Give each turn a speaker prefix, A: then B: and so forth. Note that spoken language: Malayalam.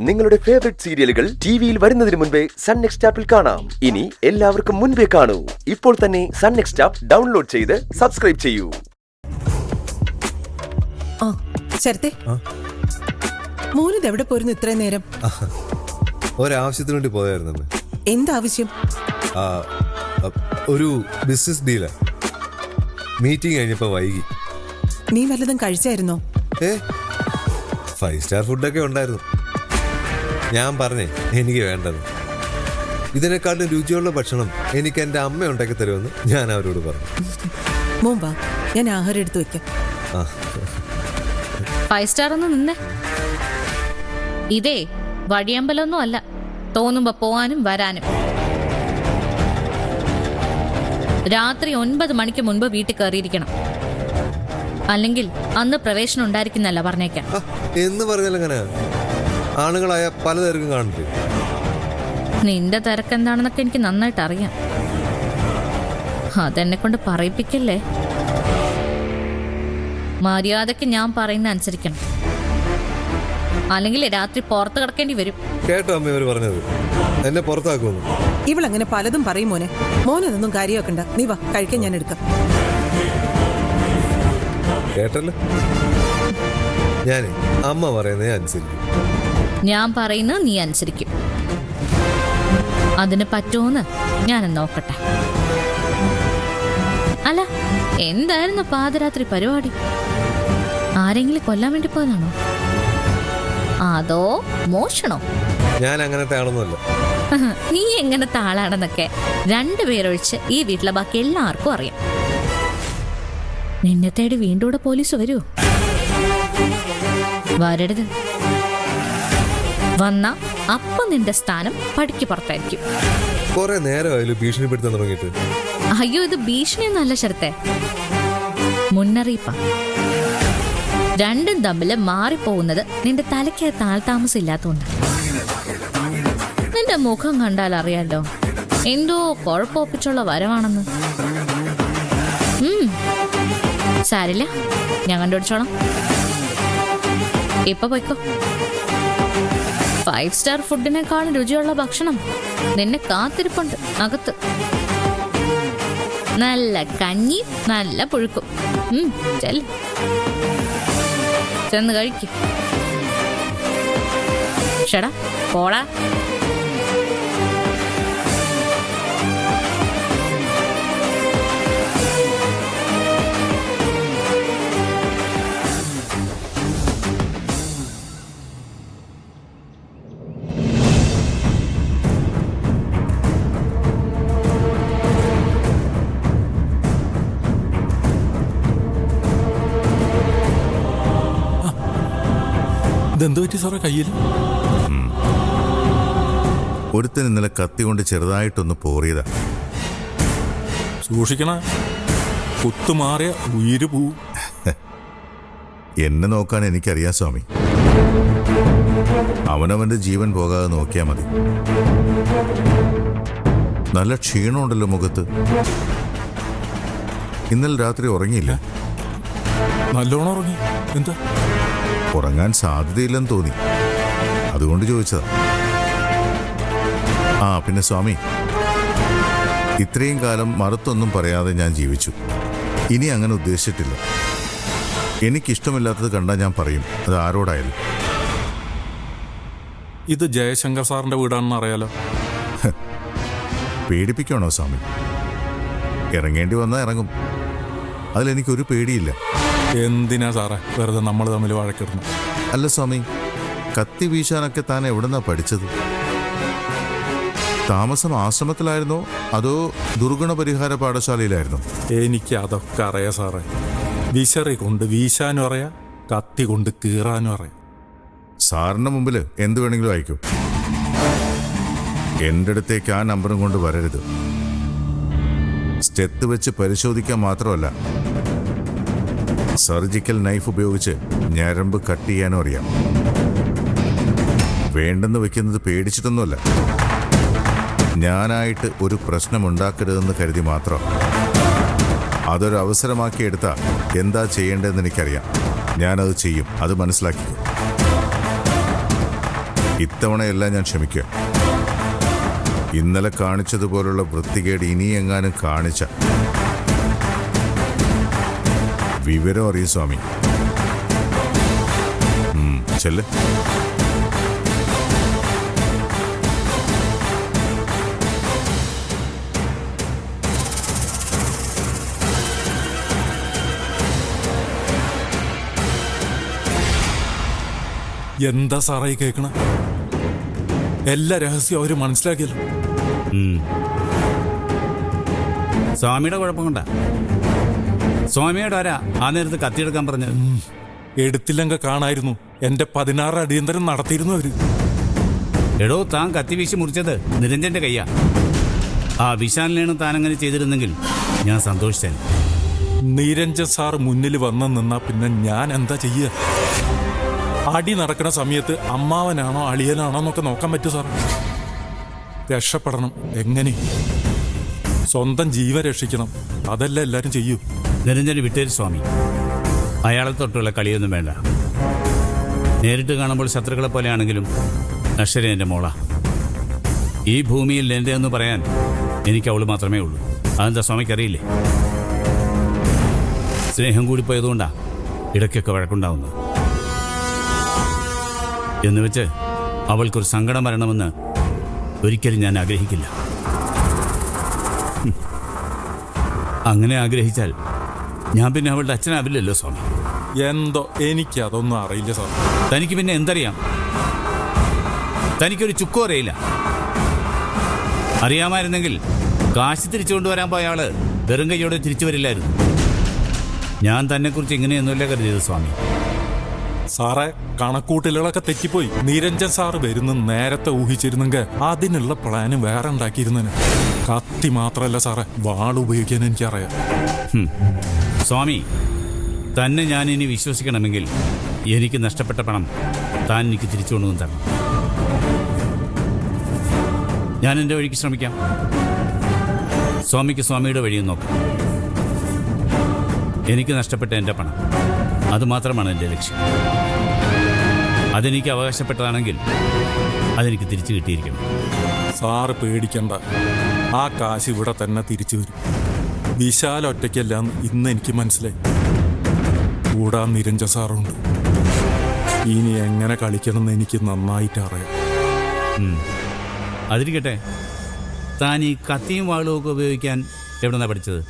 A: നിങ്ങളുടെ ഫേവറേറ്റ് സീരിയലുകൾ ടിവിയിൽ വരുന്നതിന് മുൻപേ സൺ നെക്സ്റ്റ് ആപ്പിൽ കാണാം. ഇനി എല്ലാവർക്കും മുൻപേ കാണൂ. ഇപ്പോൾ തന്നെ സൺ നെക്സ്റ്റ് ആപ്പ് ഡൗൺലോഡ് ചെയ്ത് സബ്സ്ക്രൈബ് ചെയ്യൂ.
B: ശരത്തെ, മോനിത് എവിടെ പോയിരുന്നു ഇത്രയും നേരം?
C: ഒരാവശ്യത്തിന് വേണ്ടി പോയായിരുന്നു.
B: എന്താവശ്യം?
C: ഒരു ബിസിനസ് ഡീലാ. മീറ്റിംഗ് കഴിഞ്ഞപ്പോ വൈകി.
B: നീ വല്ലതും കഴിച്ചായിരുന്നോ?
C: 5 സ്റ്റാർ ഫുഡൊക്കെ ഉണ്ടായിരുന്നു. ഞാൻ പറഞ്ഞേ എനിക്ക് വേണ്ടത്. ഇതിനെക്കാട്ടും രുചിയുള്ള ഭക്ഷണം എനിക്ക് എൻ്റെ അമ്മ ഉണ്ടാക്കി തരുമെന്ന് ഞാൻ അവരോട് പറഞ്ഞു.
B: മോൻ വാ, ഞാൻ ആഹാരം എടുത്തു വെക്കാം.
D: 5 സ്റ്റാർ ഒന്നും നിന്നേ. ഇതേ വഴിയമ്പലമൊന്നും അല്ല, തോന്നുമ്പോ പോവാനും വരാനും. രാത്രി 9 മണിക്ക് മുൻപ് വീട്ടിൽ കയറിയിരിക്കണം, അല്ലെങ്കിൽ അന്ന് പ്രവേശനം ഉണ്ടായിരിക്കുന്നല്ല പറഞ്ഞേക്കാം.
C: എന്ന് പറഞ്ഞാലെങ്ങനെ? ആണുങ്ങളായ പലതരക്കും കാണില്ലേ?
D: നിന്റെ തിരക്കെന്താണെന്നൊക്കെ എനിക്ക് നന്നായിട്ട് അറിയാം. അതെന്നെ കൊണ്ട് പറയിപ്പിക്കല്ലേ. മര്യാദക്ക് ഞാൻ പറയുന്ന അനുസരിക്കണം, അല്ലെങ്കിൽ രാത്രി പുറത്ത് കിടക്കേണ്ടി വരും.
C: കേട്ടോ അമ്മ പറഞ്ഞത്? എന്നെ പുറത്താക്കുമെന്ന്.
B: ഇവളങ്ങനെ പലതും പറയും മോനെ. മോനൊന്നും കാര്യമാക്കണ്ട. നീ വാ, കഴിക്കാൻ ഞാൻ എടുക്കാം.
C: കേട്ടല്ലോ, ഞാനേ അമ്മ പറയുന്നേ അനുസരിക്കും.
D: ഞാൻ പറയുന്നത് നീ അനുസരിക്കും. അതിന് പറ്റുമോന്ന് ഞാനും നോക്കട്ടെ. അല്ല, എന്തായിരുന്നു പാതിരാത്രി പരിപാടി? ആരെങ്കിലും കൊല്ലാൻ വേണ്ടി പോയതാണോ, അതോ മോഷണോ?
C: ഞാൻ അങ്ങനത്തെ ആളൊന്നുമല്ല.
D: നീ എങ്ങനത്തെ ആളാണെന്നൊക്കെ 2 പേരൊഴിച്ച് ഈ വീട്ടിലെ ബാക്കി എല്ലാവർക്കും അറിയാം. നിന്നെ തേടി വീണ്ടും പോലീസ് വരുമോ? വരരുത്. വന്ന അപ്പൊ നിന്റെ സ്ഥാനം പടിക്ക് പുറത്തായിരിക്കും.
C: കുറെ നേരമായാലും ഭീഷണിപ്പെടുത്താൻ തുടങ്ങിയിട്ട്.
D: അയ്യോ, ഇത് ഭീഷണിയൊന്നും അല്ല ശരത്തെ, മുന്നറിയിപ്പാ. രണ്ടും തമ്മിൽ മാറിപ്പോകുന്നത് നിന്റെ തലയ്ക്ക് താഴ്ത്താമസം ഇല്ലാത്തതുകൊണ്ട്. നിന്റെ മുഖം കണ്ടാൽ അറിയാലോ എന്തോ കുഴപ്പമൊപ്പിച്ചുള്ള വരവാണെന്ന്. സാരില്ല, ഞാൻ കണ്ടുപിടിച്ചോളാം. ഇപ്പൊ പോയിക്കോ. 5 സ്റ്റാർ ഫുഡിനേക്കാളും രുചിയുള്ള ഭക്ഷണം നിന്നെ കാത്തിരിപ്പുണ്ട് അകത്ത്. നല്ല കഞ്ഞി, നല്ല പുഴുക്കും. ചെന്ന് കഴിക്കും. ഷടാ പോടാ.
E: ഇതെന്ത് പറ്റി സാറേ കയ്യിൽ?
F: ഒരുത്തൻ ഇന്നലെ കത്തി കൊണ്ട് ചെറുതായിട്ടൊന്ന് പോറിയതാ.
E: സൂക്ഷിക്കണ, കുത്തുമാറിയ ഉയിര് പോവും.
F: എന്നെ നോക്കാൻ എനിക്കറിയാം സ്വാമി. അവനവന്റെ ജീവൻ പോകാതെ നോക്കിയാ മതി. നല്ല ക്ഷീണമുണ്ടല്ലോ മുഖത്ത്. ഇന്നലെ രാത്രി ഉറങ്ങിയില്ല?
E: നല്ലോണം ഉറങ്ങി. എന്താ?
F: ഉറങ്ങാൻ സാധ്യതയില്ലെന്ന് തോന്നി, അതുകൊണ്ട് ചോദിച്ചതാ. പിന്നെ സ്വാമി, ഇത്രയും കാലം മറുത്തൊന്നും പറയാതെ ഞാൻ ജീവിച്ചു. ഇനി അങ്ങനെ ഉദ്ദേശിച്ചിട്ടില്ല. എനിക്കിഷ്ടമില്ലാത്തത് കണ്ടാൽ ഞാൻ പറയും, അത് ആരോടായാലും.
E: ഇത് ജയശങ്കർ സാറിന്റെ വീടാണെന്ന് അറിയാലോ.
F: പേടിപ്പിക്കണോ സ്വാമി? ഇറങ്ങേണ്ടി വന്നാൽ ഇറങ്ങും. അതിലെനിക്കൊരു പേടിയില്ല.
E: എന്തിനാ സാറേ വെറുതെ നമ്മൾ തമ്മിൽ വഴക്കിടുന്നു?
F: അല്ല സ്വാമി, കത്തി വീശാനൊക്കെ താൻ എവിടെന്നാ പഠിച്ചത്? താമസം ആശ്രമത്തിലായിരുന്നോ അതോ ദുർഗുണ പരിഹാര പാഠശാലയിലായിരുന്നോ?
E: എനിക്ക് അതൊക്കെ അറിയാം സാറേ. വിശറി കൊണ്ട് വീശാനും അറിയാം, കത്തി കൊണ്ട് കീറാനും അറിയാം.
F: സാറിന്റെ മുമ്പിൽ എന്ത് വേണമെങ്കിലും അയക്കും. എൻ്റെ അടുത്തേക്ക് ആ നമ്പറും കൊണ്ട് വരരുത്. സ്റ്റെത്ത് വെച്ച് പരിശോധിക്കാൻ മാത്രമല്ല, സർജിക്കൽ നൈഫ് ഉപയോഗിച്ച് ഞരമ്പ് കട്ട് ചെയ്യാനും അറിയാം. വേണ്ടെന്ന് വെക്കുന്നത് പേടിച്ചിട്ടൊന്നുമല്ല, ഞാനായിട്ട് ഒരു പ്രശ്നമുണ്ടാക്കരുതെന്ന് കരുതി മാത്രം. അതൊരു അവസരമാക്കി എടുത്താൽ എന്താ ചെയ്യേണ്ടതെന്ന് എനിക്കറിയാം. ഞാനത് ചെയ്യും, അത് മനസ്സിലാക്കിക്കും. ഇത്തവണയെല്ലാം ഞാൻ ക്ഷമിക്കുക. ഇന്നലെ കാണിച്ചതുപോലുള്ള വൃത്തികേട് ഇനി എങ്ങാനും കാണിച്ച വിവരം അറിയും സ്വാമി. ചെല്ല്.
E: എന്താ സാറേ കേൾക്കണ? എല്ലാ രഹസ്യവും അവര് മനസ്സിലാക്കിയല്ലോ.
G: സ്വാമിയുടെ കുഴപ്പം കൊണ്ടാ. സ്വാമിയോട് ആരാ ആ നേരത്ത് കത്തിയെടുക്കാൻ പറഞ്ഞത്?
E: എടുത്തില്ലെങ്കിൽ കാണായിരുന്നു. എന്റെ 16 അടിയന്തരം നടത്തിയിരുന്നു അവര്.
G: എടോ, താൻ കത്തി വീശി മുറിച്ചത് നിരഞ്ജന്റെ കയ്യാ. ആ വിശാലിനെയാണ് താൻ അങ്ങനെ ചെയ്തിരുന്നെങ്കിൽ ഞാൻ സന്തോഷിച്ചേനെ.
E: നിരഞ്ജൻ സാർ മുന്നിൽ വന്ന് നിന്നാ പിന്നെ ഞാൻ എന്താ ചെയ്യുക? അടി നടക്കുന്ന സമയത്ത് അമ്മാവനാണോ അളിയനാണോ എന്നൊക്കെ നോക്കാൻ പറ്റൂ സാർ. രക്ഷപ്പെടണം. എങ്ങനെ? സ്വന്തം ജീവൻ രക്ഷിക്കണം. അതല്ല എല്ലാരും ചെയ്യൂ.
G: നിരഞ്ജന് വിട്ടേര് സ്വാമി. അയാളെ തൊട്ടുള്ള കളിയൊന്നും വേണ്ട. നേരിട്ട് കാണുമ്പോൾ ശത്രുക്കളെ പോലെയാണെങ്കിലും നശ്വര എൻ്റെ മോളാ. ഈ ഭൂമിയിൽ എൻ്റെ എന്ന് പറയാൻ എനിക്ക് അവള് മാത്രമേ ഉള്ളൂ. അതെന്താ സ്വാമിക്കറിയില്ലേ? സ്നേഹം കൂടി പോയതുകൊണ്ടാ ഇടയ്ക്കൊക്കെ വഴക്കുണ്ടാവുന്നത്. എന്ന് വെച്ച് അവൾക്കൊരു സങ്കടം വരണമെന്ന് ഒരിക്കലും ഞാൻ ആഗ്രഹിക്കില്ല. അങ്ങനെ ആഗ്രഹിച്ചാൽ ഞാൻ പിന്നെ അവളുടെ അച്ഛനാവില്ലല്ലോ സ്വാമി.
E: എന്തോ എനിക്ക് അതൊന്നും അറിയില്ല സാർ.
G: തനിക്ക് പിന്നെ എന്തറിയാം? തനിക്കൊരു ചുക്കും അറിയില്ല. അറിയാമായിരുന്നെങ്കിൽ കാശ് തിരിച്ചു കൊണ്ടുവരാൻ പോയ ആള് വെറും കൈയോടെ തിരിച്ചു വരില്ലായിരുന്നു. ഞാൻ തന്നെക്കുറിച്ച് ഇങ്ങനെയൊന്നുമില്ല കരുതിയത് സ്വാമി.
E: സാറേ, കണക്കൂട്ടലുകളൊക്കെ തെറ്റിപ്പോയി. നിരഞ്ജൻ സാറ് വരുന്ന നേരത്തെ ഊഹിച്ചിരുന്നെങ്കിൽ അതിനുള്ള പ്ലാന് വേറെ ഉണ്ടാക്കിയിരുന്നേനെ. കത്തി മാത്രമല്ല സാറേ, വാളുപയോഗിക്കാൻ എനിക്കറിയാം.
G: സ്വാമി, തന്നെ ഞാൻ ഇനി വിശ്വസിക്കണമെങ്കിൽ എനിക്ക് നഷ്ടപ്പെട്ട പണം താൻ എനിക്ക് തിരിച്ചു കൊണ്ടുവന്ന് തരണം. ഞാൻ എൻ്റെ വഴിക്ക് ശ്രമിക്കാം. സ്വാമിക്ക് സ്വാമിയുടെ വഴിയും നോക്കാം. എനിക്ക് നഷ്ടപ്പെട്ട എൻ്റെ പണം, അതുമാത്രമാണ് എൻ്റെ ലക്ഷ്യം. അതെനിക്ക് അവകാശപ്പെട്ടതാണെങ്കിൽ അതെനിക്ക് തിരിച്ചു കിട്ടിയിരിക്കണം.
E: സാറ് പേടിക്കണ്ട. ആ കാശ് ഇവിടെ തന്നെ തിരിച്ചു വരും. വിശാൽ ഒറ്റയ്ക്കല്ലാന്ന് ഇന്ന് എനിക്ക് മനസ്സിലായി. കൂടാ നിരഞ്ജൻ സാറുണ്ട്. ഇനി എങ്ങനെ കളിക്കണമെന്ന് എനിക്ക് നന്നായിട്ട് അറിയാം.
G: അതിരിക്കട്ടെ, താൻ ഈ കത്തിയും വാളും ഒക്കെ ഉപയോഗിക്കാൻ എവിടെ നിന്നാണ് പഠിച്ചത്?